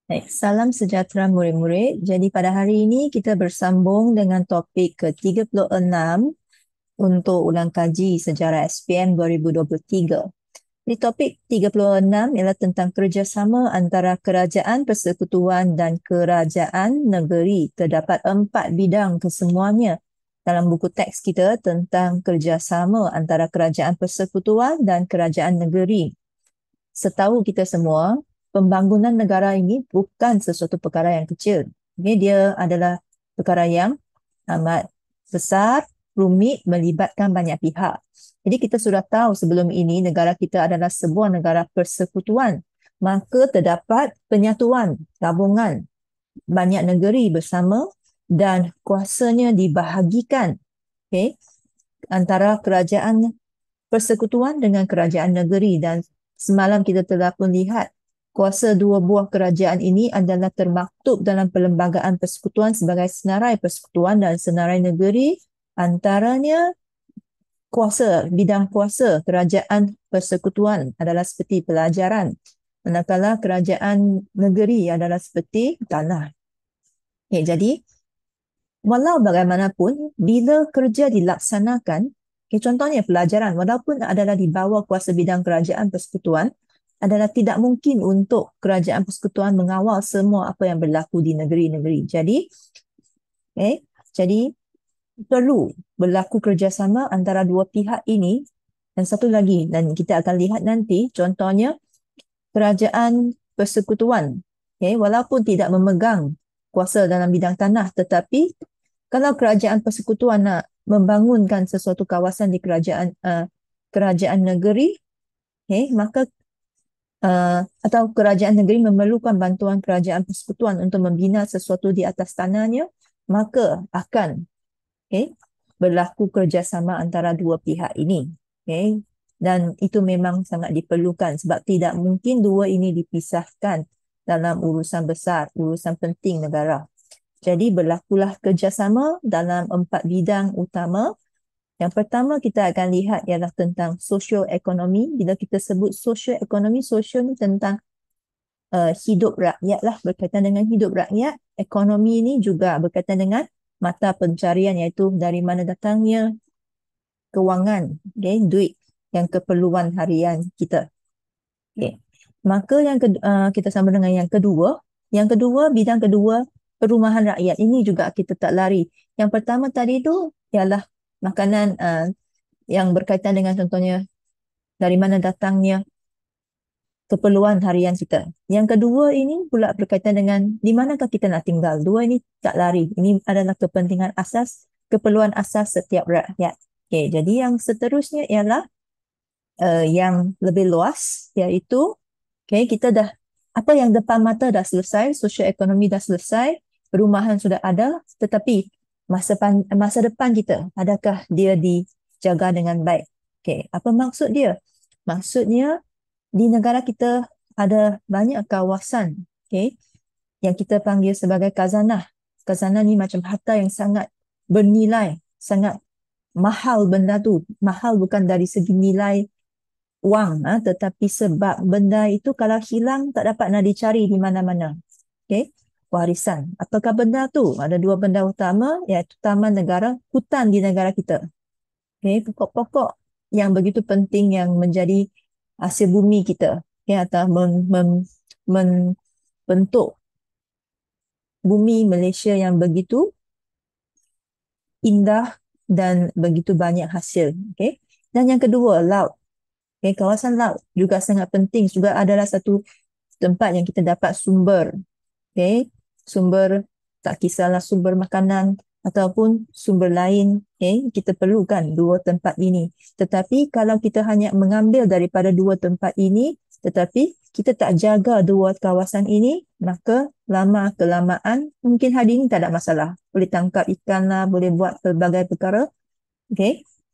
Baik, salam sejahtera murid-murid. Jadi pada hari ini kita bersambung dengan topik ke-36 untuk ulang kaji sejarah SPM 2023. Di topik 36 ialah tentang kerjasama antara kerajaan persekutuan dan kerajaan negeri. Terdapat 4 bidang kesemuanya dalam buku teks kita tentang kerjasama antara kerajaan persekutuan dan kerajaan negeri. Setahu kita semua, pembangunan negara ini bukan sesuatu perkara yang kecil. Okay, dia adalah perkara yang amat besar, rumit, melibatkan banyak pihak. Jadi kita sudah tahu sebelum ini negara kita adalah sebuah negara persekutuan. Maka terdapat penyatuan, gabungan banyak negeri bersama dan kuasanya dibahagikan, okay, antara kerajaan persekutuan dengan kerajaan negeri. Dan semalam kita telah pun lihat kuasa dua buah kerajaan ini adalah termaktub dalam Perlembagaan Persekutuan sebagai senarai persekutuan dan senarai negeri. Antaranya bidang kuasa kerajaan persekutuan adalah seperti pelajaran, manakala kerajaan negeri adalah seperti tanah. Okay, jadi walau bagaimanapun, bila kerja dilaksanakan, contohnya pelajaran, walaupun adalah di bawah kuasa bidang kerajaan persekutuan, adalah tidak mungkin untuk kerajaan persekutuan mengawal semua apa yang berlaku di negeri-negeri. Jadi perlu berlaku kerjasama antara dua pihak ini. Dan satu lagi, dan kita akan lihat nanti, contohnya kerajaan persekutuan, walaupun tidak memegang kuasa dalam bidang tanah, tetapi kalau kerajaan persekutuan nak membangunkan sesuatu kawasan di kerajaan negeri, maka atau kerajaan negeri memerlukan bantuan kerajaan persekutuan untuk membina sesuatu di atas tanahnya, maka akan berlaku kerjasama antara dua pihak ini. Dan itu memang sangat diperlukan sebab tidak mungkin dua ini dipisahkan dalam urusan besar, urusan penting negara. Jadi berlakulah kerjasama dalam 4 bidang utama. Yang pertama kita akan lihat ialah tentang sosioekonomi. Bila kita sebut sosioekonomi, sosial ni tentang hidup rakyat lah, berkaitan dengan hidup rakyat. Ekonomi ini juga berkaitan dengan mata pencarian, iaitu dari mana datangnya kewangan, duit yang keperluan harian kita. Maka kita sama dengan yang kedua. Yang kedua, bidang kedua, perumahan rakyat. Ini juga kita tak lari. Yang pertama tadi tu ialah makanan yang berkaitan dengan contohnya dari mana datangnya keperluan harian kita. Yang kedua ini pula berkaitan dengan di manakah kita nak tinggal. Dua ini tak lari. Ini adalah kepentingan asas, keperluan asas setiap rakyat. Jadi yang seterusnya ialah yang lebih luas, iaitu kita dah, apa yang depan mata dah selesai, sosioekonomi dah selesai, perumahan sudah ada, tetapi masa depan kita, adakah dia dijaga dengan baik? Apa maksud dia? Maksudnya di negara kita ada banyak kawasan yang kita panggil sebagai khazanah. Khazanah ni macam harta yang sangat bernilai, sangat mahal benda tu. Mahal bukan dari segi nilai wang, tetapi sebab benda itu kalau hilang tak dapat nak dicari di mana-mana. Warisan. Apakah benda tu? Ada dua benda utama, iaitu taman negara, hutan di negara kita. Pokok-pokok yang begitu penting yang menjadi hasil bumi kita, atau membentuk bumi Malaysia yang begitu indah dan begitu banyak hasil. Dan yang kedua, laut. Kawasan laut juga sangat penting, juga adalah satu tempat yang kita dapat sumber. Sumber, tak kisahlah sumber makanan ataupun sumber lain, kita perlukan dua tempat ini. Tetapi kalau kita hanya mengambil daripada dua tempat ini, tetapi kita tak jaga dua kawasan ini, maka lama kelamaan, mungkin hari ini tak ada masalah. Boleh tangkap ikan lah, boleh buat pelbagai perkara.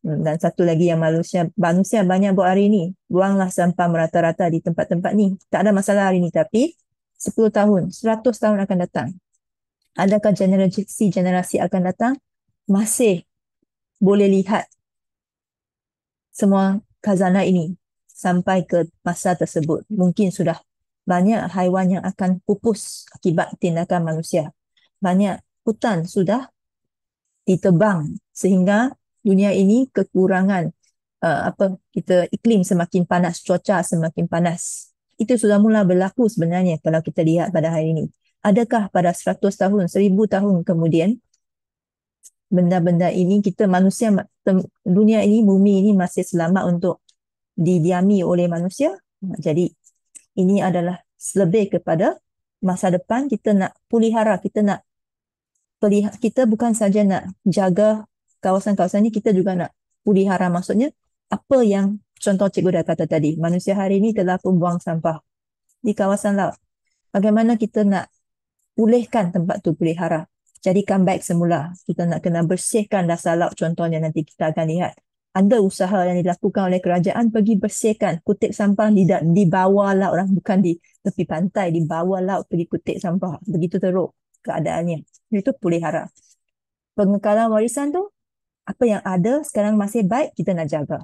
Dan satu lagi yang manusia banyak buat hari ini, buanglah sampah merata-rata di tempat-tempat ni. Tak ada masalah hari ini, tapi 10 tahun, 100 tahun akan datang, adakah generasi akan datang masih boleh lihat semua khazanah ini sampai ke masa tersebut? Mungkin sudah banyak haiwan yang akan pupus akibat tindakan manusia. Banyak hutan sudah ditebang sehingga dunia ini kekurangan kita iklim semakin panas, cuaca semakin panas. Itu sudah mula berlaku sebenarnya kalau kita lihat pada hari ini. Adakah pada 100 tahun, 1000 tahun kemudian benda-benda ini kita manusia dunia ini, bumi ini masih selamat untuk didiami oleh manusia? Jadi ini adalah lebih kepada masa depan kita nak pelihara, kita bukan saja nak jaga kawasan-kawasan ini, kita juga nak pelihara. Maksudnya apa yang contoh cikgu dah kata tadi, manusia hari ini telah membuang sampah di kawasan laut. Bagaimana kita nak pulihkan tempat tu, pelihara, jadikan baik semula. Kita nak kena bersihkan dasar laut contohnya, nanti kita akan lihat. Ada usaha yang dilakukan oleh kerajaan pergi bersihkan, kutip sampah di bawah laut lah, bukan di tepi pantai, di bawah laut pergi kutip sampah. Begitu teruk keadaannya. Itu pelihara. Pengekalan warisan tu, apa yang ada sekarang masih baik, kita nak jaga.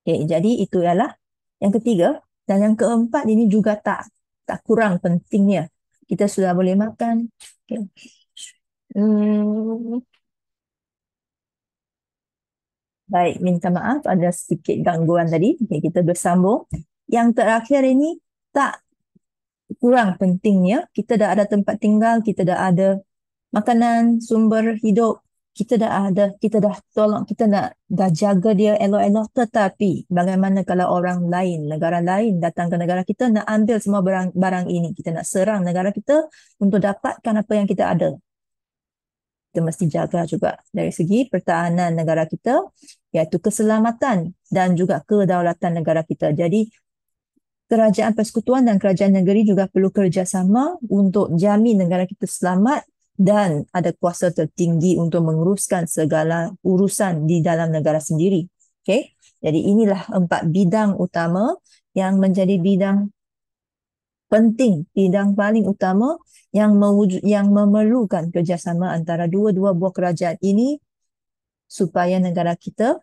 Okay, jadi itu ialah yang ketiga. Dan yang keempat ini juga tak kurang pentingnya. Kita sudah boleh makan. Okay. Baik, minta maaf ada sedikit gangguan tadi. Okay, kita bersambung. Yang terakhir ini tak kurang pentingnya. Kita dah ada tempat tinggal, kita dah ada makanan, sumber hidup, kita dah ada, kita dah tolong, kita dah jaga dia elok-elok. Tetapi bagaimana kalau orang lain, negara lain datang ke negara kita nak ambil semua barang ini, kita nak serang negara kita untuk dapatkan apa yang kita ada. Kita mesti jaga juga dari segi pertahanan negara kita, iaitu keselamatan dan juga kedaulatan negara kita. Jadi kerajaan persekutuan dan kerajaan negeri juga perlu kerjasama untuk jamin negara kita selamat dan ada kuasa tertinggi untuk menguruskan segala urusan di dalam negara sendiri. Okay? Jadi inilah 4 bidang utama yang menjadi bidang penting, bidang paling utama yang memerlukan kerjasama antara dua-dua buah kerajaan ini supaya negara kita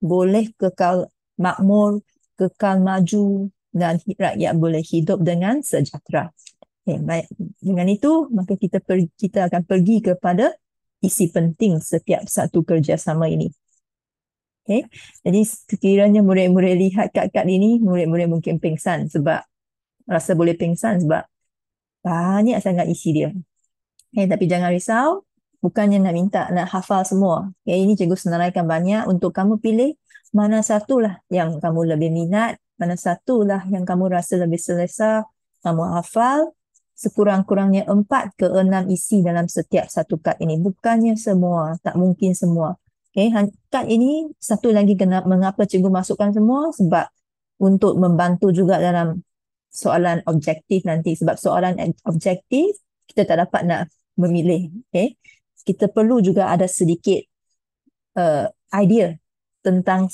boleh kekal makmur, kekal maju dan rakyat boleh hidup dengan sejahtera. Okay, baik. Dengan itu, maka kita akan pergi kepada isi penting setiap satu kerjasama ini. Okay. Jadi sekiranya murid-murid lihat kad-kad ini, murid-murid mungkin pingsan rasa boleh pingsan sebab banyak sangat isi dia. Okay, tapi jangan risau, bukannya nak hafal semua. Okay, ini cikgu senaraikan banyak untuk kamu pilih mana satulah yang kamu lebih minat, mana satulah yang kamu rasa lebih selesa, kamu hafal. Sekurang-kurangnya 4 ke 6 isi dalam setiap satu kad ini. Bukannya semua, tak mungkin semua. Okay, kad ini satu lagi mengapa cikgu masukkan semua, sebab untuk membantu juga dalam soalan objektif nanti. Sebab soalan objektif kita tak dapat nak memilih. Okay, kita perlu juga ada sedikit idea tentang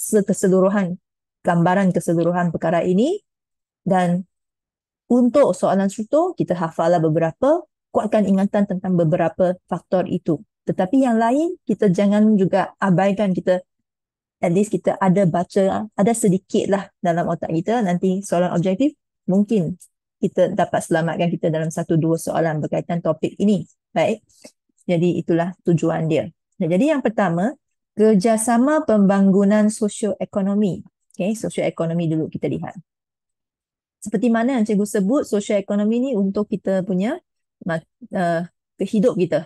gambaran keseluruhan perkara ini. Dan untuk soalan struktur, kita hafallah beberapa, kuatkan ingatan tentang beberapa faktor itu. Tetapi yang lain, kita jangan juga abaikan. At least kita ada baca, ada sedikit lah dalam otak kita. Nanti soalan objektif, mungkin kita dapat selamatkan kita dalam 1-2 soalan berkaitan topik ini. Baik, jadi itulah tujuan dia. Jadi yang pertama, kerjasama pembangunan sosioekonomi. Okay, sosioekonomi dulu kita lihat. Seperti mana yang cikgu sebut, sosioekonomi ni untuk kita punya kehidup kita.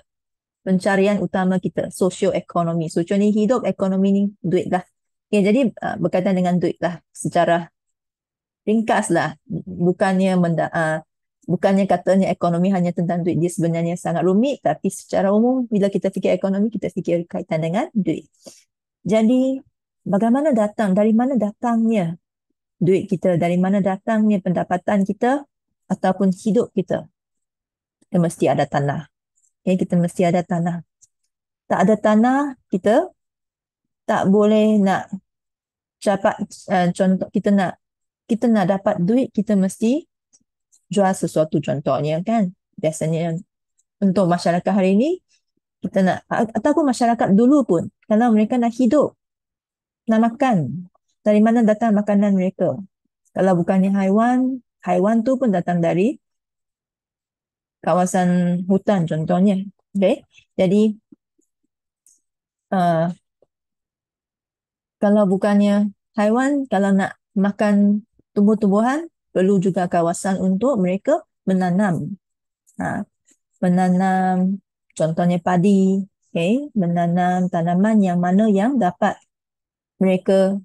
Pencarian utama kita, sosioekonomi. Sosio ni hidup, ekonomi ni duit lah. Okay, jadi berkaitan dengan duit lah secara ringkas lah. Bukannya katanya ekonomi hanya tentang duit. Dia sebenarnya sangat rumit, tapi secara umum bila kita fikir ekonomi, kita fikir kaitan dengan duit. Jadi bagaimana dari mana datangnya duit kita, dari mana datangnya pendapatan kita ataupun hidup kita? Kita mesti ada tanah. Okay, kita mesti ada tanah. Tak ada tanah, kita tak boleh nak dapat contoh, kita nak dapat duit, kita mesti jual sesuatu contohnya kan. Biasanya untuk masyarakat hari ini, kita nak, ataupun masyarakat dulu pun, kalau mereka nak hidup, nak makan, dari mana datang makanan mereka? Kalau bukannya haiwan, haiwan tu pun datang dari kawasan hutan contohnya. Okay? Jadi uh, kalau bukannya haiwan, kalau nak makan tumbuh-tumbuhan, perlu juga kawasan untuk mereka menanam. Ha, menanam contohnya padi, okay? Menanam tanaman yang mana yang dapat mereka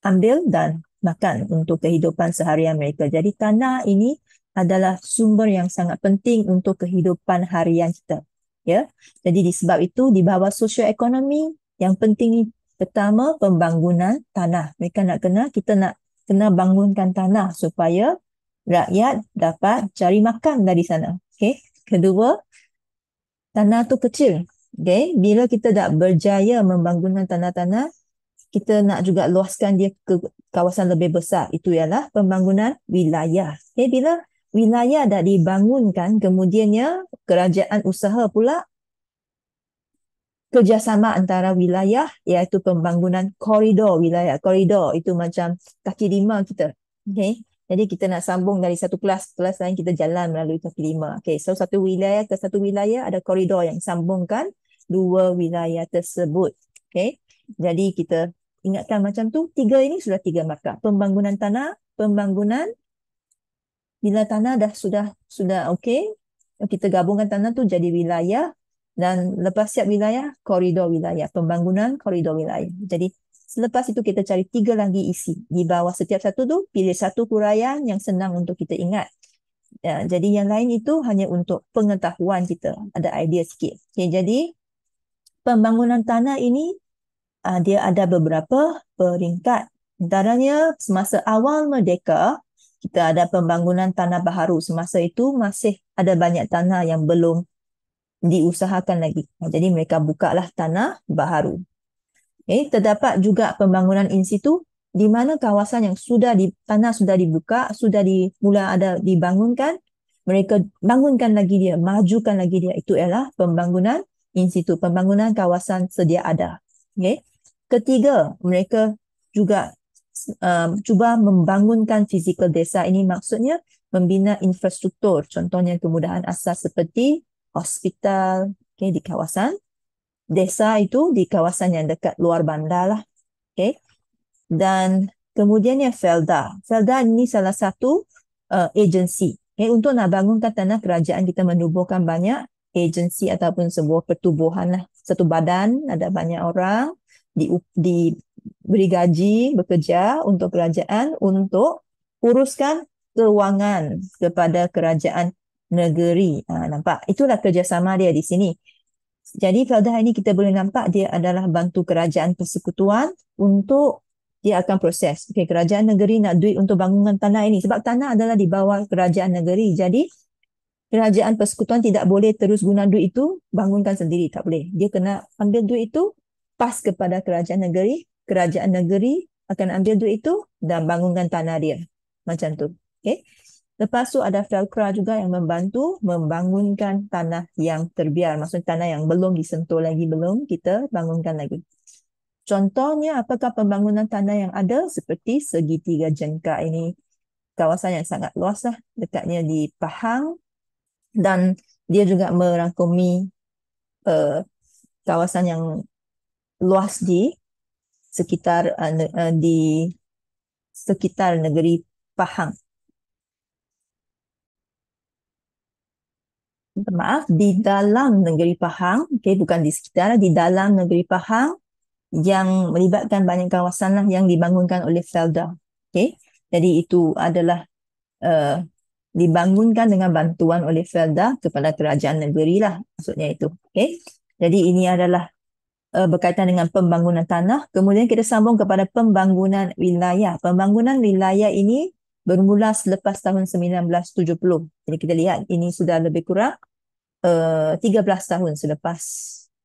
ambil dan makan untuk kehidupan seharian mereka. Jadi tanah ini adalah sumber yang sangat penting untuk kehidupan harian kita. Ya. Jadi disebab itu di bawah sosioekonomi yang penting pertama pembangunan tanah. Kita nak kena bangunkan tanah supaya rakyat dapat cari makan dari sana. Okay. Kedua, tanah tu kecil. Okay. Bila kita dah berjaya membangunkan tanah-tanah, kita nak juga luaskan dia ke kawasan lebih besar. Itu ialah pembangunan wilayah. Okay, bila wilayah dah dibangunkan, kemudiannya kerajaan usaha pula kerjasama antara wilayah, iaitu pembangunan koridor wilayah. Koridor itu macam kaki lima kita. Okay. Jadi kita nak sambung dari satu kelas lain, kita jalan melalui kaki lima. Okay. So satu wilayah ke satu wilayah ada koridor yang sambungkan dua wilayah tersebut. Okay. Jadi kita ingatkan macam tu, ini sudah tiga markah. Pembangunan tanah, bila tanah dah sudah okey, kita gabungkan tanah tu jadi wilayah, dan lepas siap wilayah, koridor wilayah, pembangunan koridor wilayah. Jadi selepas itu kita cari tiga lagi isi. Di bawah setiap satu tu, pilih satu huraian yang senang untuk kita ingat. Ya, jadi yang lain itu hanya untuk pengetahuan kita, ada idea sikit. Okay, jadi pembangunan tanah ini dia ada beberapa peringkat. Antaranya semasa awal merdeka, kita ada pembangunan tanah baharu. Semasa itu masih ada banyak tanah yang belum diusahakan lagi. Jadi mereka bukalah tanah baharu. Okay. Terdapat juga pembangunan in situ di mana kawasan yang tanah sudah dibuka, mula ada dibangunkan, mereka bangunkan lagi dia, majukan lagi dia. Itu ialah pembangunan in situ, pembangunan kawasan sedia ada. Okay. Ketiga, mereka juga cuba membangunkan fizikal desa. Ini maksudnya membina infrastruktur, contohnya kemudahan asas seperti hospital, okay, di kawasan desa itu, di kawasan yang dekat luar bandar lah. Okay. Dan kemudiannya Felda. Felda ini salah satu agensi. Okay. Untuk nak bangunkan tanah, kerajaan kita menubuhkan banyak agensi ataupun sebuah pertubuhan lah. Satu badan, ada banyak orang diberi gaji bekerja untuk kerajaan untuk uruskan kewangan kepada kerajaan negeri. Nampak? Itulah kerjasama dia di sini. Jadi Felda ini kita boleh nampak dia adalah bantu kerajaan persekutuan untuk dia akan proses. Okay, kerajaan negeri nak duit untuk bangunan tanah ini. Sebab tanah adalah di bawah kerajaan negeri. Jadi kerajaan persekutuan tidak boleh terus guna duit itu bangunkan sendiri. Tak boleh. Dia kena ambil duit itu, pas kepada kerajaan negeri. Kerajaan negeri akan ambil duit itu dan bangunkan tanah dia. Macam tu. Okay. Lepas tu ada Felkra juga yang membantu membangunkan tanah yang terbiar. Maksudnya tanah yang belum disentuh lagi, belum kita bangunkan lagi. Contohnya apakah pembangunan tanah yang ada seperti segitiga jengkak ini. Kawasan yang sangat luas lah, dekatnya di Pahang. Dan dia juga merangkumi kawasan yang luas di sekitar negeri Pahang. Maaf, di dalam negeri Pahang, okay, bukan di sekitar, di dalam negeri Pahang yang melibatkan banyak kawasan lah yang dibangunkan oleh Felda. Okay. Jadi itu adalah dibangunkan dengan bantuan oleh Felda kepada kerajaan negeri lah, maksudnya itu. Okay. Jadi ini adalah berkaitan dengan pembangunan tanah. Kemudian kita sambung kepada pembangunan wilayah. Pembangunan wilayah ini bermula selepas tahun 1970. Jadi kita lihat ini sudah lebih kurang 13 tahun selepas,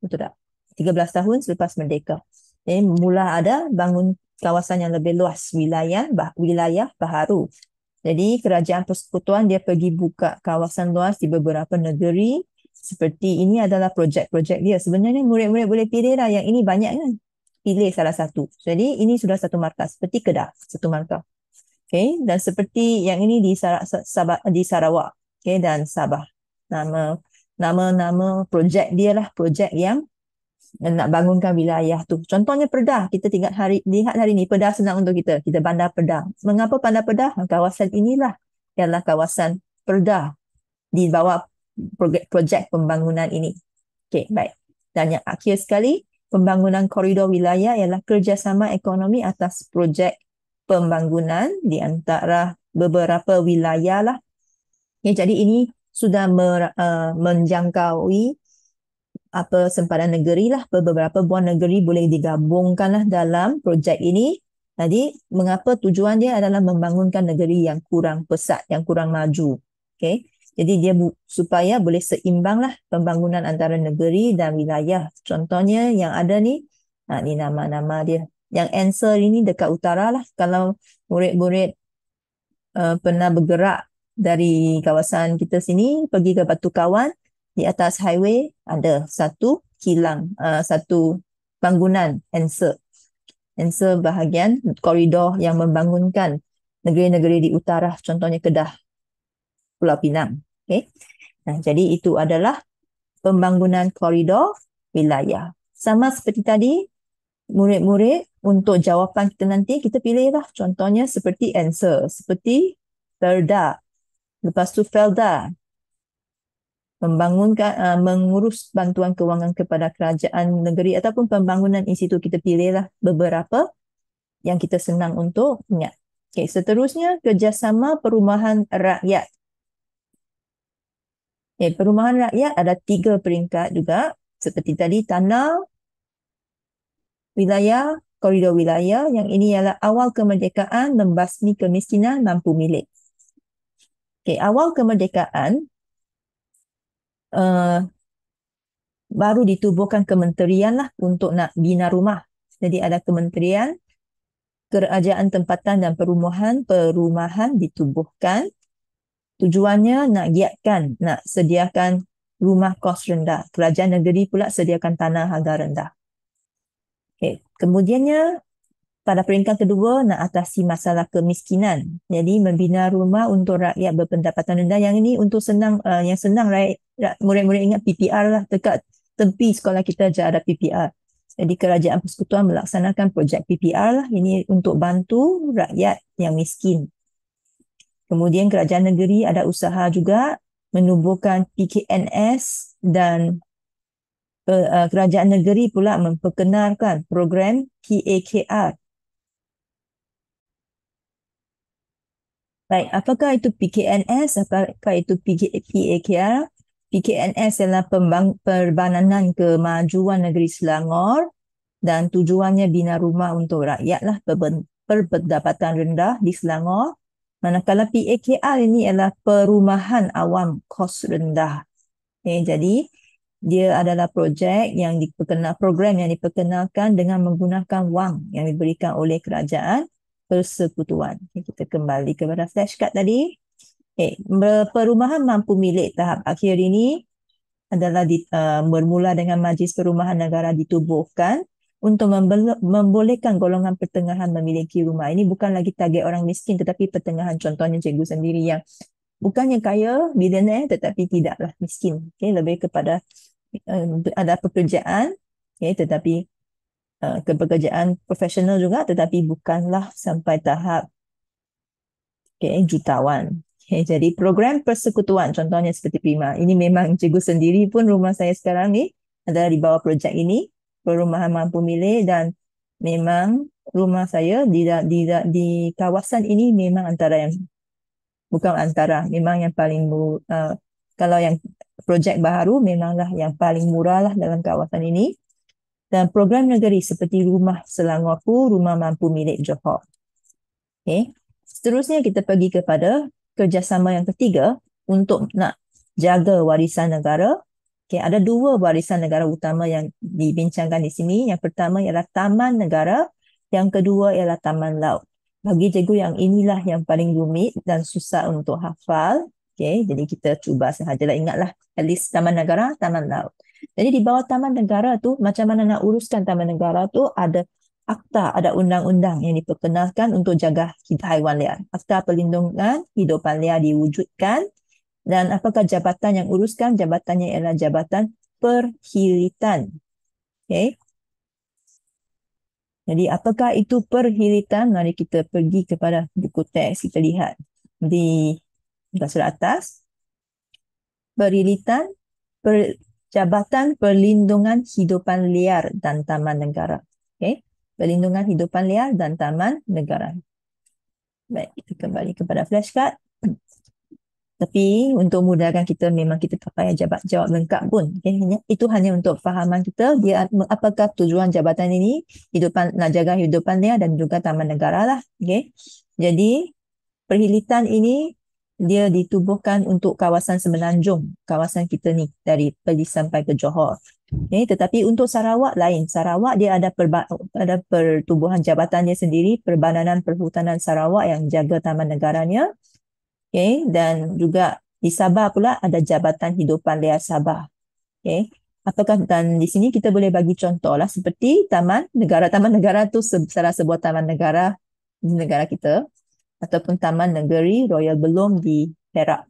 betul tak? 13 tahun selepas merdeka. Jadi mula ada bangun kawasan yang lebih luas, wilayah baharu. Jadi kerajaan persekutuan dia pergi buka kawasan luas di beberapa negeri. Seperti ini adalah projek-projek dia. Sebenarnya murid-murid boleh pilih lah, yang ini banyak kan. Pilih salah satu. Jadi ini sudah satu markah. Seperti Kedah, satu markah. Okay, dan seperti yang ini di Sarawak, okay, dan Sabah. Nama projek dia lah, projek yang nak bangunkan wilayah tu. Contohnya Pedah, kita lihat hari ni, Pedah senang untuk kita. Kita Bandar Pedah. Mengapa Bandar Pedah? Kawasan inilah ialah kawasan Pedah di bawah projek pembangunan ini. Okey, baik. Dan yang akhir sekali, pembangunan koridor wilayah ialah kerjasama ekonomi atas projek pembangunan di antara beberapa wilayah lah. Okay, jadi ini sudah menjangkaui apa sempadan negeri lah, beberapa buah negeri boleh digabungkan lah dalam projek ini. Jadi mengapa tujuan dia adalah membangunkan negeri yang kurang pesat, yang kurang maju. Okay. Jadi dia supaya boleh seimbang lah pembangunan antara negeri dan wilayah. Contohnya yang ada ni, ni nama-nama dia. Yang answer ini dekat utara lah. Kalau murid-murid pernah bergerak dari kawasan kita sini pergi ke Batu Kawan, di atas highway ada satu kilang, satu bangunan answer bahagian koridor yang membangunkan negeri-negeri di utara, contohnya Kedah, Pulau Pinang. Okay. Nah, jadi itu adalah pembangunan koridor wilayah. Sama seperti tadi, murid-murid untuk jawapan kita nanti, kita pilihlah contohnya seperti answer, seperti Perda, lepas tu Felda, membangunkan, mengurus bantuan kewangan kepada kerajaan negeri ataupun pembangunan institut. Kita pilihlah beberapa yang kita senang untuk ingat. Okay, seterusnya kerjasama perumahan rakyat. Okay, perumahan rakyat ada 3 peringkat juga. Seperti tadi, tanah, wilayah, koridor wilayah. Yang ini ialah awal kemerdekaan, membasmi kemiskinan, mampu milik. Okay, awal kemerdekaan, baru ditubuhkan kementerian lah untuk nak bina rumah. Jadi ada kementerian, kerajaan tempatan dan perumahan ditubuhkan. Tujuannya nak giatkan, nak sediakan rumah kos rendah. Kerajaan negeri pula sediakan tanah harga rendah. Okay. Kemudiannya, pada peringkat kedua, nak atasi masalah kemiskinan. Jadi, membina rumah untuk rakyat berpendapatan rendah. Yang ini untuk yang senang murid-murid ingat PPR lah. Dekat tepi sekolah kita je ada PPR. Jadi, Kerajaan Persekutuan melaksanakan projek PPR lah. Ini untuk bantu rakyat yang miskin. Kemudian, kerajaan negeri ada usaha juga menubuhkan PKNS dan kerajaan negeri pula memperkenalkan program PAKR. Baik, apakah itu PKNS? Apakah itu PAKR? PKNS adalah Perbananan Kemajuan Negeri Selangor dan tujuannya bina rumah untuk rakyat lah berpendapatan rendah di Selangor. Manakala PAKR ini adalah Perumahan Awam Kos Rendah. Okay, jadi dia adalah program yang diperkenalkan dengan menggunakan wang yang diberikan oleh Kerajaan Persekutuan. Okay, kita kembali kepada flashcard tadi. Okay, perumahan mampu milik tahap akhir ini adalah bermula dengan Majlis Perumahan Negara ditubuhkan untuk membolehkan golongan pertengahan memiliki rumah. Ini bukan lagi target orang miskin tetapi pertengahan. Contohnya cikgu sendiri yang bukannya kaya, milioner tetapi tidaklah miskin. Okay, lebih kepada ada pekerjaan, okay, tetapi kepekerjaan profesional juga tetapi bukanlah sampai tahap jutawan. Okay, jadi program persekutuan contohnya seperti Prima. Ini memang cikgu sendiri pun rumah saya sekarang ni adalah di bawah projek ini, perumahan mampu milik, dan memang rumah saya di kawasan ini memang memang yang paling kalau yang projek baru memanglah yang paling murah lah dalam kawasan ini. Dan program negeri seperti Rumah Selangorku, Rumah Mampu Milik Johor. Okay. Seterusnya kita pergi kepada kerjasama yang ketiga untuk nak jaga warisan negara. Okay, ada 2 warisan negara utama yang dibincangkan di sini. Yang pertama ialah Taman Negara, yang kedua ialah Taman Laut. Bagi cikgu yang inilah yang paling rumit dan susah untuk hafal. Okay, jadi kita cuba sahajalah ingatlah at least Taman Negara, Taman Laut. Jadi di bawah Taman Negara tu, macam mana nak uruskan Taman Negara tu, ada Akta, ada undang-undang yang diperkenalkan untuk jaga haiwan liar. Akta Perlindungan Hidupan Liar diwujudkan. Dan apakah jabatan yang uruskan? Jabatannya ialah Jabatan Perhilitan. Okay. Jadi apakah itu perhilitan? Mari kita pergi kepada buku teks. Kita lihat di sebelah atas. Perhilitan, Jabatan Perlindungan Hidupan Liar dan Taman Negara. Okay. Perlindungan Hidupan Liar dan Taman Negara. Baik, kita kembali kepada flashcard. Tapi untuk mudahkan kita, memang kita tak payah jawab lengkap pun. Okay? Itu hanya untuk fahaman kita, dia apakah tujuan jabatan ini, nak jaga hidupan dia dan juga taman negara lah. Okay? Jadi, perhilitan ini, dia ditubuhkan untuk kawasan Semenanjung, kawasan kita ni, dari Perlis sampai ke Johor. Okay? Tetapi untuk Sarawak lain. Sarawak dia ada pertubuhan jabatan dia sendiri, Perbadanan Perhutanan Sarawak yang jaga taman negaranya. Okay, dan juga di Sabah pula ada Jabatan Hidupan Liar Sabah. Okay. Apakah, dan di sini kita boleh bagi contoh lah, seperti Taman Negara. Taman Negara tu salah sebuah taman negara di negara kita, ataupun Taman Negeri Royal Belum di Perak.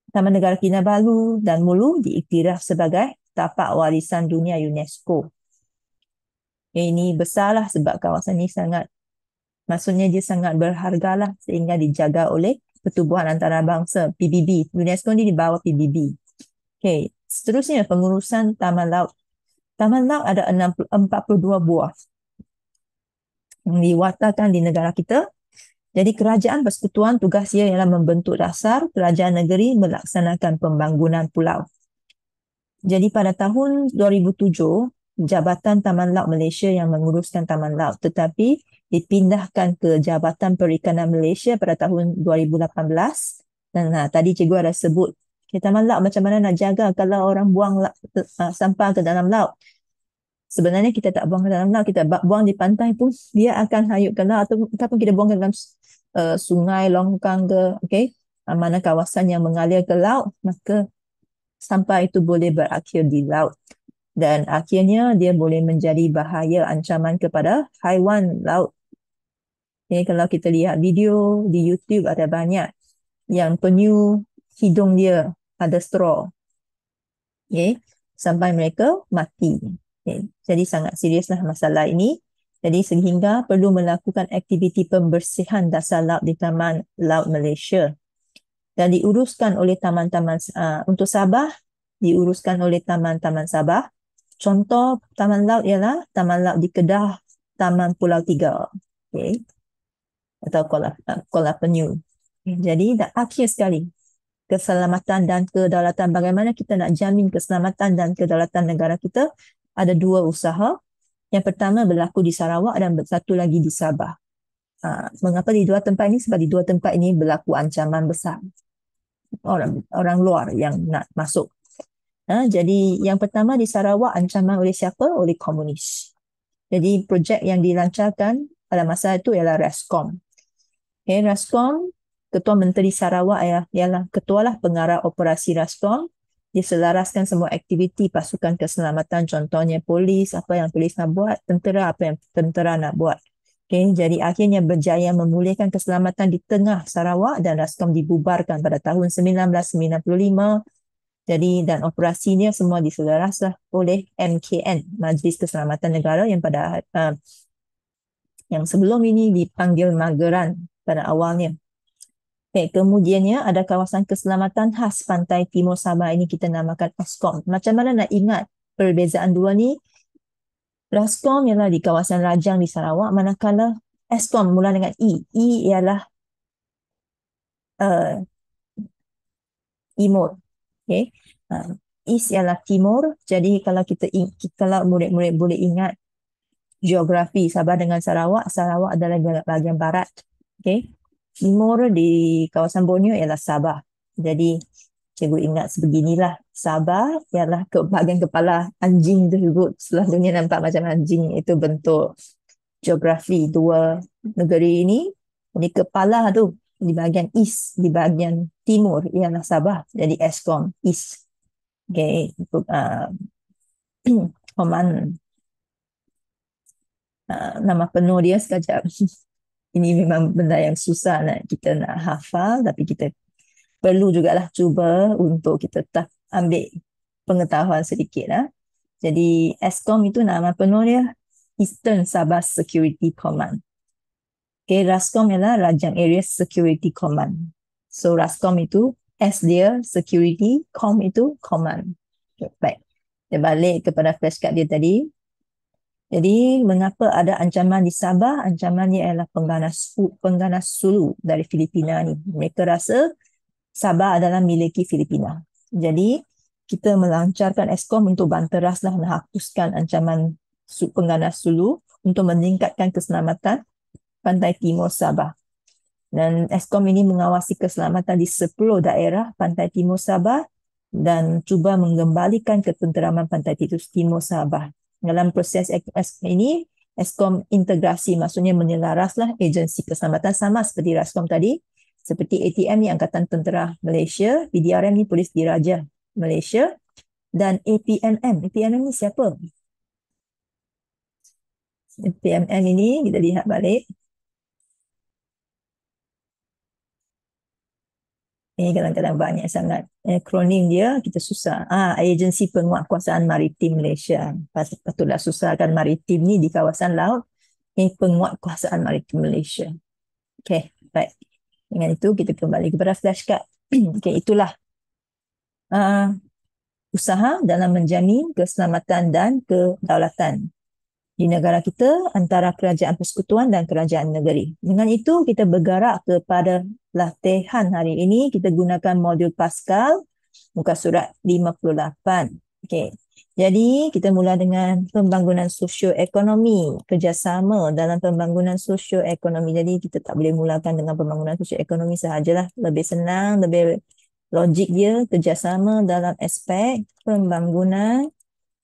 Taman Negara Kinabalu dan Mulu diiktiraf sebagai tapak warisan dunia UNESCO. Ini besarlah sebab kawasan ini sangat, maksudnya dia sangat berhargalah sehingga dijaga oleh Pertubuhan Antarabangsa PBB. UNESCO ni di bawah PBB. Okey, seterusnya pengurusan taman laut. Taman laut ada 42 buah yang diwatakan di negara kita. Jadi kerajaan persekutuan tugas ia ialah membentuk dasar kerajaan negeri melaksanakan pembangunan pulau. Jadi pada tahun 2007, Jabatan Taman Laut Malaysia yang menguruskan taman laut, tetapi dipindahkan ke Jabatan Perikanan Malaysia pada tahun 2018. Dan tadi cikgu ada sebut, taman laut macam mana nak jaga kalau orang buang sampah ke dalam laut. Sebenarnya kita tak buang ke dalam laut, kita buang di pantai pun dia akan hayut ke laut, ataupun kita buang ke dalam sungai, longkang ke, okay? Mana kawasan yang mengalir ke laut, maka sampah itu boleh berakhir di laut. Dan akhirnya dia boleh menjadi bahaya, ancaman kepada haiwan laut. Okay, kalau kita lihat video di YouTube, ada banyak yang penyu hidung dia ada straw. Okay, sampai mereka mati. Okay, jadi sangat seriuslah masalah ini. Jadi sehingga perlu melakukan aktiviti pembersihan dasar laut di Taman Laut Malaysia. Dan diuruskan oleh taman-taman, untuk Sabah, diuruskan oleh Taman-Taman Sabah. Contoh taman laut ialah Taman Laut di Kedah, Taman Pulau Tiga, okay, atau Kuala Penyu. Okay, jadi dah akhir sekali, keselamatan dan kedaulatan. Bagaimana kita nak jamin keselamatan dan kedaulatan negara kita? Ada dua usaha. Yang pertama berlaku di Sarawak dan satu lagi di Sabah. Mengapa di dua tempat ini? Sebab di dua tempat ini berlaku ancaman besar. Orang luar yang nak masuk. Jadi yang pertama di Sarawak, ancaman oleh siapa? Oleh komunis. Jadi projek yang dilancarkan pada masa itu ialah RASCOM. Okay, RASCOM, Ketua Menteri Sarawak ialah ketualah pengarah operasi RASCOM. Dia selaraskan semua aktiviti pasukan keselamatan, contohnya polis, apa yang polis nak buat, tentera, apa yang tentera nak buat. Okay, jadi akhirnya berjaya memulihkan keselamatan di tengah Sarawak dan RASCOM dibubarkan pada tahun 1995. Jadi dan operasinya semua diselaraslah oleh MKN, Majlis Keselamatan Negara, yang pada yang sebelum ini dipanggil Mageran pada awalnya. Okay, kemudiannya ada kawasan keselamatan khas Pantai Timur Sabah, ini kita namakan ASKOM. Macam mana nak ingat perbezaan dua ni? RASCOM ialah di kawasan Rajang di Sarawak, manakala ASKOM mula dengan I. I ialah timur. Okay. East ialah timur. Jadi kalau kalau murid-murid boleh ingat geografi Sabah dengan Sarawak, Sarawak adalah bahagian barat. Okay. Timur di kawasan Borneo ialah Sabah. Jadi cikgu ingat sebeginilah. Sabah ialah bahagian kepala anjing tersebut. Selalunya nampak macam anjing, itu bentuk geografi dua negeri ini. Ini kepala tu di bahagian east, di bahagian timur ialah Sabah. Jadi ASKOM East. Okay. Command. Nama penuh dia sekejap. Ini memang benda yang susah nak kita nak hafal, tapi kita perlu jugalah cuba untuk kita tak ambil pengetahuan sedikit lah. Jadi ESCOM itu nama penuh dia Eastern Sabah Security Command. Okay, RASCOM ialah Rajang Area Security Command. So RASCOM itu S dia Security, Com itu Command. Okay, baik. Kita balik kepada flashcard dia tadi. Jadi mengapa ada ancaman di Sabah? Ancamannya ialah pengganas Sulu dari Filipina ni. Mereka rasa Sabah adalah miliki Filipina. Jadi kita melancarkan ESCOM untuk banteraslah menghapuskan ancaman pengganas Sulu untuk meningkatkan keselamatan pantai timur Sabah. Dan ESCOM ini mengawasi keselamatan di 10 daerah pantai timur Sabah dan cuba mengembalikan ketenteraman pantai timur Sabah. Dalam proses ini, ESCOM integrasi, maksudnya menyelaraslah agensi keselamatan sama seperti RASCOM tadi, seperti ATM ni Angkatan Tentera Malaysia, PDRM ni Polis Diraja Malaysia, dan APMM. APMM ni siapa? APMM ini kita lihat balik. Ini kadang-kadang banyak sangat akronim dia, kita susah. Agensi Penguatkuasaan Maritim Malaysia. Patutlah susahkan maritim ni di kawasan laut. Ini Penguatkuasaan Maritim Malaysia. Okey, baik. Dengan itu kita kembali kepada flashcard. Okey, itulah usaha dalam menjamin keselamatan dan kedaulatan di negara kita antara kerajaan persekutuan dan kerajaan negeri. Dengan itu, kita bergerak kepada latihan hari ini. Kita gunakan modul Pascal, muka surat 58. Okey. Jadi, kita mula dengan pembangunan sosioekonomi, kerjasama dalam pembangunan sosioekonomi. Jadi, kita tak boleh mulakan dengan pembangunan sosioekonomi sahajalah. Lebih senang, lebih logik dia, kerjasama dalam aspek pembangunan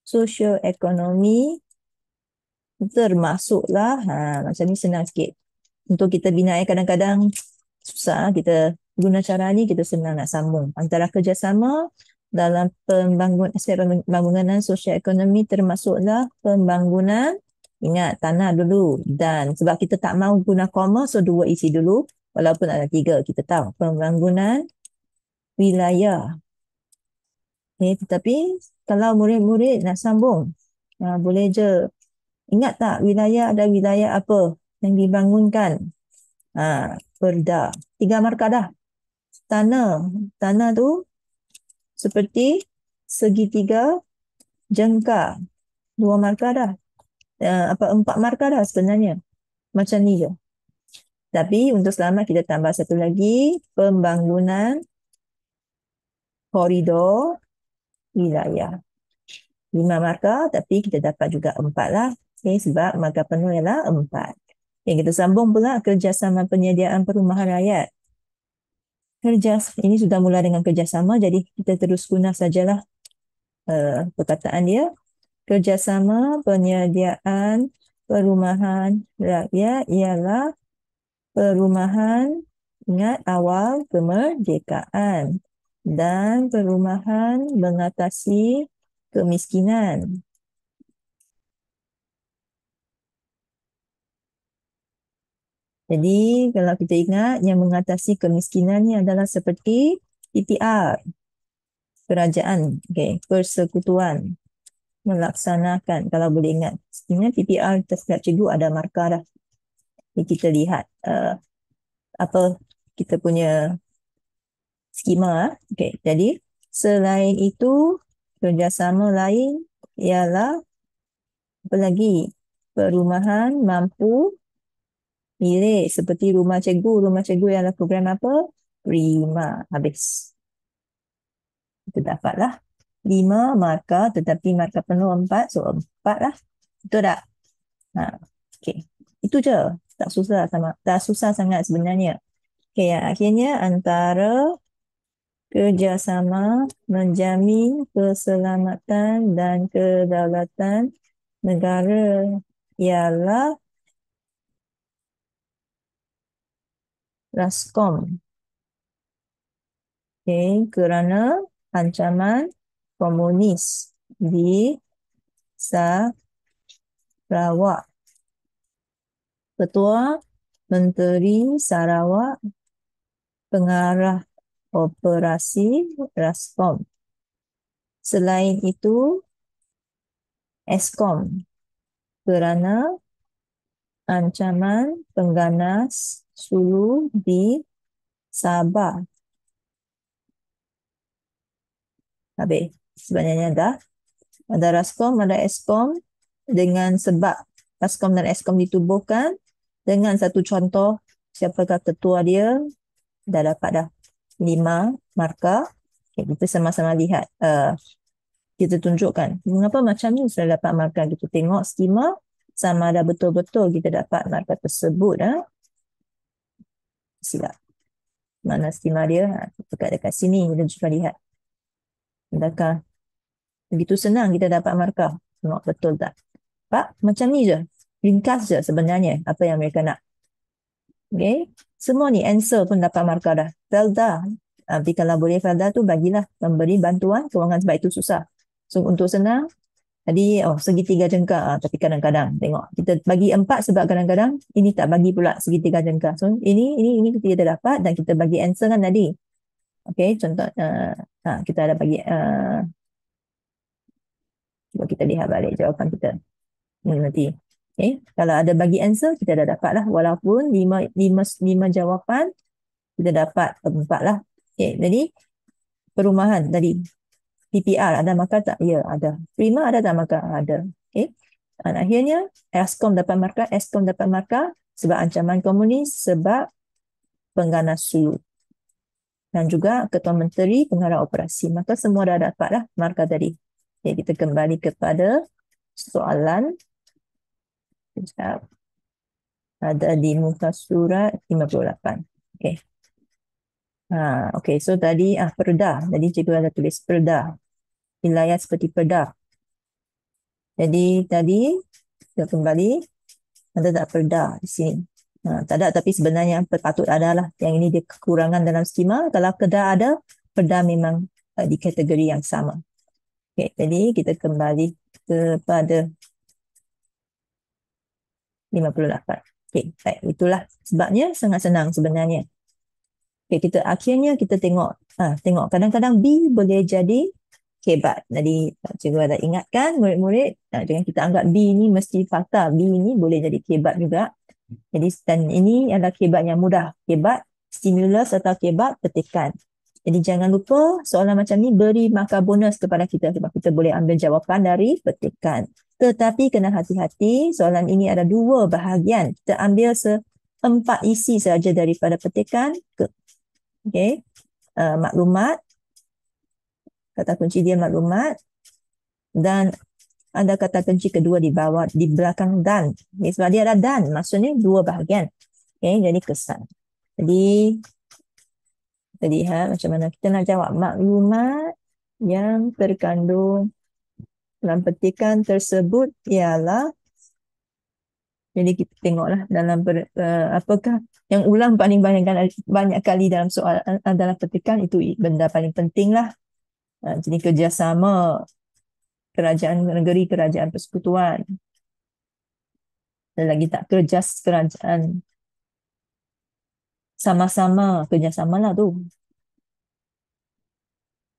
sosioekonomi termasuklah macam ni senang sikit untuk kita bina. Kadang-kadang susah kita guna cara ni, kita senang nak sambung antara kerjasama dalam aspek pembangunan sosial ekonomi termasuklah pembangunan, ingat tanah dulu, dan sebab kita tak mahu guna koma, so dua isi dulu walaupun ada tiga, kita tahu pembangunan wilayah. Tetapi kalau murid-murid nak sambung, boleh je. Ingat tak wilayah, ada wilayah apa yang dibangunkan? Perda. 3 markah dah. Tanah. Tanah tu seperti segitiga jengkar. 2 markah dah. 4 markah dah sebenarnya. Macam ni je. Tapi untuk selamat kita tambah satu lagi. Pembangunan koridor wilayah. 5 markah, tapi kita dapat juga 4 lah. Sebab markah penuh ialah 4. Kita sambung pula kerjasama penyediaan perumahan rakyat. Ini sudah mula dengan kerjasama, jadi kita terus guna sajalah perkataan dia. Kerjasama penyediaan perumahan rakyat ialah perumahan, ingat, awal kemerdekaan, dan perumahan mengatasi kemiskinan. Jadi kalau kita ingat, yang mengatasi kemiskinan ni adalah seperti PPR, kerajaan, persekutuan melaksanakan. Kalau boleh ingat, sebenarnya PPR setiap cikgu ada markah dah. Jadi kita lihat apa kita punya skema. Jadi selain itu, kerjasama lain ialah apa lagi? Perumahan mampu milik seperti rumah cikgu. Rumah cikgu ialah program apa? Prima. Habis. Kita dapatlah 5 markah, tetapi markah penuh 4. So 4 lah. Betul tak? Okay. Itu je. Tak susah sangat sebenarnya. Yang akhirnya antara kerjasama menjamin keselamatan dan kedaulatan negara ialah RASCOM. Kerana ancaman komunis di Sarawak Ketua Menteri Sarawak, Pengarah Operasi Rascom. Selain itu, Eskom kerana ancaman pengganas sulu di Sabah. Habis. Sebenarnya dah. Ada Raskom, ada Eskom dengan sebab Raskom dan Eskom ditubuhkan dengan satu contoh siapakah ketua dia, dah dapat dah 5 markah. Okay, kita sama-sama lihat. Kita tunjukkan mengapa macam ni sudah dapat markah. Kita tengok skema sama ada betul-betul kita dapat markah tersebut. Silap. Mana skema dia? Dekat sini kita juga lihat. Adakah begitu senang kita dapat markah? Tengok betul tak? Pak, macam ni je. Ringkas je sebenarnya apa yang mereka nak. Okay. Semua ni answer pun dapat markah dah. Felda. Tapi kalau boleh Felda tu bagilah memberi bantuan kewangan sebab itu susah. So untuk senang, tadi segitiga jengkak. Tapi kadang-kadang tengok. Kita bagi 4 sebab kadang-kadang ini tak bagi pula segitiga jengkak. So ini kita dapat dan kita bagi answer kan tadi. Okay, contoh kita ada bagi cuba kita lihat balik jawapan kita. Nanti. Okay. Kalau ada bagi answer, kita dah dapat lah. Walaupun 5 jawapan, kita dapat 4 lah. Okay. Jadi, perumahan tadi. PPR ada markah tak? Ya, ada. Prima ada tak markah? Ada. Okay. Dan akhirnya, Eskom dapat markah sebab ancaman komunis, sebab pengganas sulu. Dan juga Ketua Menteri Pengarah Operasi. Maka semua dah dapat lah markah tadi. Okay. Kita kembali kepada soalan. Sekejap. Ada di muka surat 58. Okey. Okey, so tadi perda. Jadi cikgu ada tulis perda. Wilayah seperti perda. Jadi tadi kita kembali ada tak perda di sini. Tak ada, tapi sebenarnya patut ada lah. Yang ini dia kekurangan dalam skema. Kalau perda ada, perda memang di kategori yang sama. Okey, jadi kita kembali kepada 58. Okey, baik. Itulah sebabnya sangat senang sebenarnya. Okay, akhirnya kita tengok kadang-kadang B boleh jadi kebat. Jadi cikgu ada ingatkan murid-murid, jangan kita anggap B ni mesti fakta. B ni boleh jadi kebat juga. Jadi dan ini adalah kebat yang mudah. Kebat stimulus atau kebat petikan. Jadi jangan lupa soalan macam ni beri markah bonus kepada kita sebab kita boleh ambil jawapan dari petikan. Tetapi kena hati-hati, soalan ini ada 2 bahagian. Kita ambil 4 isi saja daripada petikan. Okay. Maklumat, kata kunci dia maklumat, dan ada kata kunci kedua di bawah, di belakang dan. Okay, sebab dia ada dan, maksudnya 2 bahagian. Okay, jadi kesan. Jadi kita lihat macam mana kita nak jawab. Maklumat yang terkandung dalam petikan tersebut ialah, jadi kita tengoklah dalam apakah yang ulang paling banyak kali dalam soal adalah petikan, itu benda paling penting lah. Jadi kerjasama kerajaan negeri, kerajaan persekutuan. Dan lagi tak kerajaan. Sama-sama, kerjasama lah tu.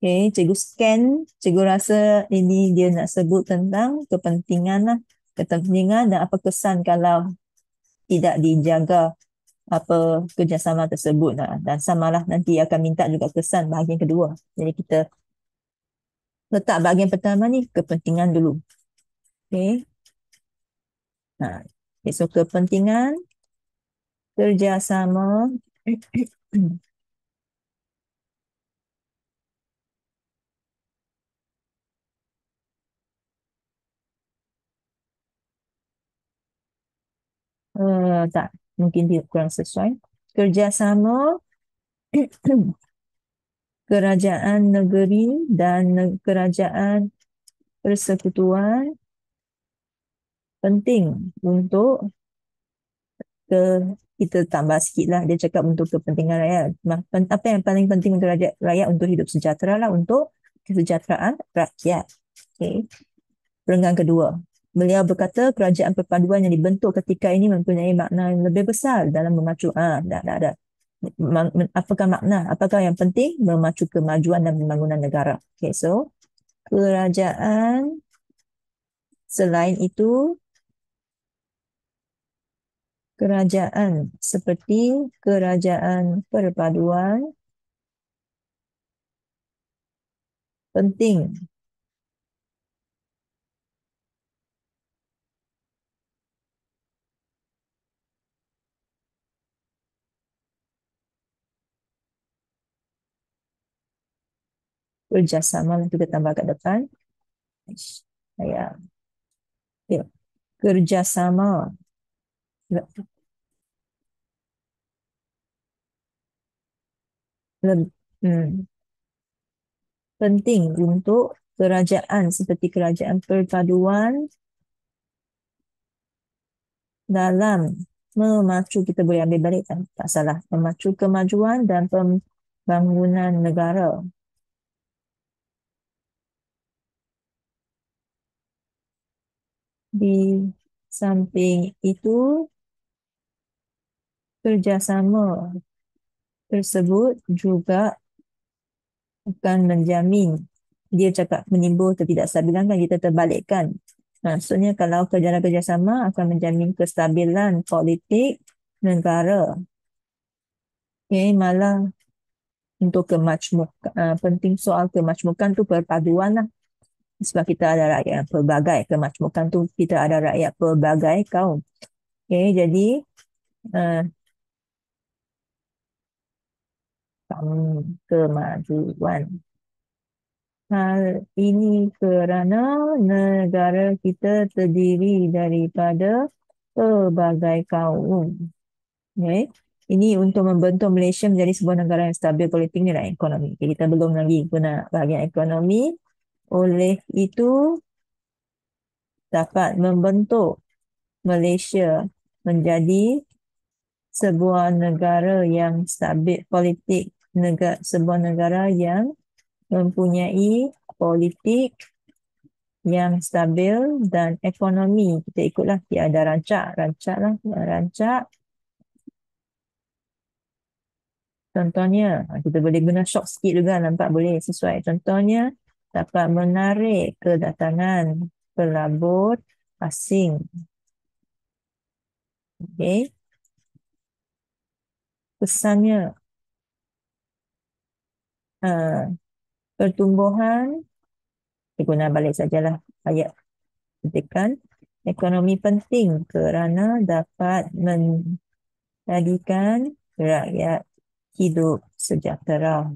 Okay, cikgu scan, cikgu rasa ini dia nak sebut tentang kepentingan lah. Kepentingan dan apa kesan kalau tidak dijaga apa kerjasama tersebut lah. Dan samalah nanti akan minta juga kesan bahagian kedua. Jadi kita letak bahagian pertama ni kepentingan dulu. Okay. So kepentingan kerjasama tak, mungkin dia kurang sesuai. Kerjasama kerajaan negeri dan kerajaan persekutuan penting untuk kita tambah sikit lah. Dia cakap untuk kepentingan rakyat. Apa yang paling penting untuk rakyat untuk hidup sejahtera lah, untuk kesejahteraan rakyat. Okay. Perenggan kedua. beliau berkata kerajaan perpaduan yang dibentuk ketika ini mempunyai makna yang lebih besar dalam memacu. Dah. Apakah makna? Apakah yang penting? Memacu kemajuan dan pembangunan negara. Okay, so kerajaan selain itu, kerajaan seperti kerajaan perpaduan penting kerjasama. Kita tambah kat depan. Saya ya, kerjasama. Leb- hmm, penting untuk kerajaan seperti kerajaan perpaduan dalam memacu, kita boleh ambil balik kan? Tak salah. Memacu kemajuan dan pembangunan negara. Di samping itu, kerjasama tersebut juga akan menjamin, dia cakap menimbul ketidakstabilan, kan kita terbalikkan. Maksudnya kalau kerjasama akan menjamin kestabilan politik negara. Okay, malah untuk kemajmukan, penting soal kemajmukan tu perpaduan lah. Sebab kita ada rakyat pelbagai, kemajmukan tu kita ada rakyat pelbagai kaum. Okay, jadi uh, kemajuan. Hal ini kerana negara kita terdiri daripada pelbagai kaum. Okay. Ini untuk membentuk Malaysia menjadi sebuah negara yang stabil politiknya dan ekonomi. Okay, kita belum lagi guna bahagian ekonomi. Oleh itu, dapat membentuk Malaysia menjadi sebuah negara yang stabil politik, sebuah negara yang mempunyai politik yang stabil dan ekonomi. Kita ikutlah, dia ada rancak. Contohnya, kita boleh guna short sikit juga, nampak boleh sesuai. Contohnya, dapat menarik kedatangan pelabur asing. Okay. Kesannya, uh, pertumbuhan, kita guna balik sajalah ayat ketikan, ekonomi penting kerana dapat menjadikan rakyat hidup sejahtera.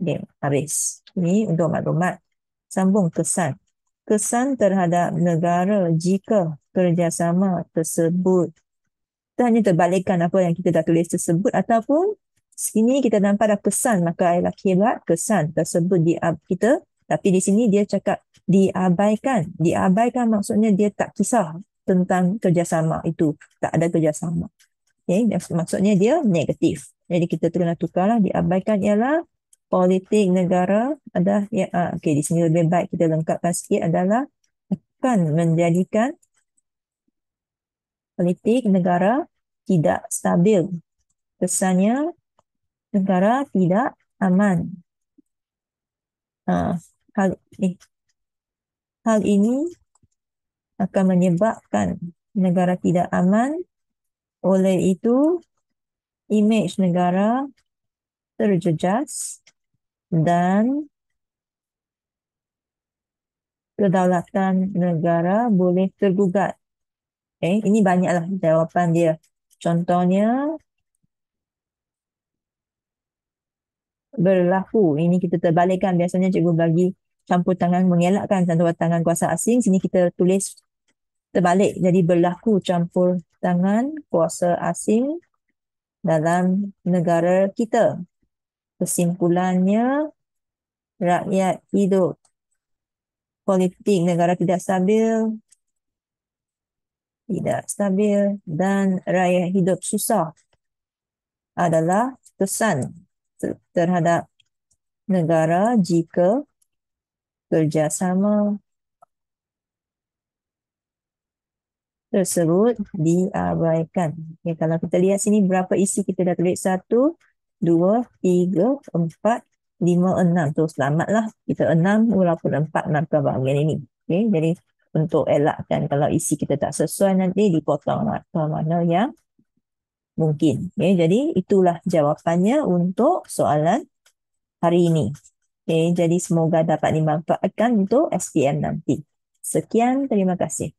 Okay, habis. Ini untuk maklumat. Sambung kesan. Kesan terhadap negara jika kerjasama tersebut. Kita hanya terbalikkan apa yang kita dah tulis tersebut, ataupun sini kita nampak dah kesan, maka ialah akibat kesan tersebut kita, tapi di sini dia cakap diabaikan. Diabaikan maksudnya dia tak kisah tentang kerjasama itu. Tak ada kerjasama. Okay, maksudnya dia negatif. Jadi kita kena tukarlah. Diabaikan ialah politik negara ada ya, okay, di sini lebih baik kita lengkapkan sikit, adalah akan menjadikan politik negara tidak stabil. Kesannya negara tidak aman. Uh, hal, eh, hal ini akan menyebabkan negara tidak aman. Oleh itu, imej negara terjejas dan kedaulatan negara boleh tergugat. Ini banyaklah jawapan dia. Contohnya, berlaku. Ini kita terbalikkan. Biasanya cikgu bagi campur tangan mengelakkan campur tangan kuasa asing. Sini kita tulis terbalik. Jadi berlaku campur tangan kuasa asing dalam negara kita. Kesimpulannya, rakyat hidup politik negara tidak stabil dan rakyat hidup susah adalah kesan terhadap negara jika kerjasama tersebut diabaikan. Okay, kalau kita lihat sini berapa isi kita dah tulis 1, 2, 3, 4, 5, 6. Tu selamatlah kita 6 walaupun 4 markah bahagian ini. Okay, jadi untuk elakkan kalau isi kita tak sesuai nanti dipotong markah mana yang mungkin. Okay, jadi itulah jawapannya untuk soalan hari ini. Okay, jadi semoga dapat dimanfaatkan untuk SPM nanti. Sekian, terima kasih.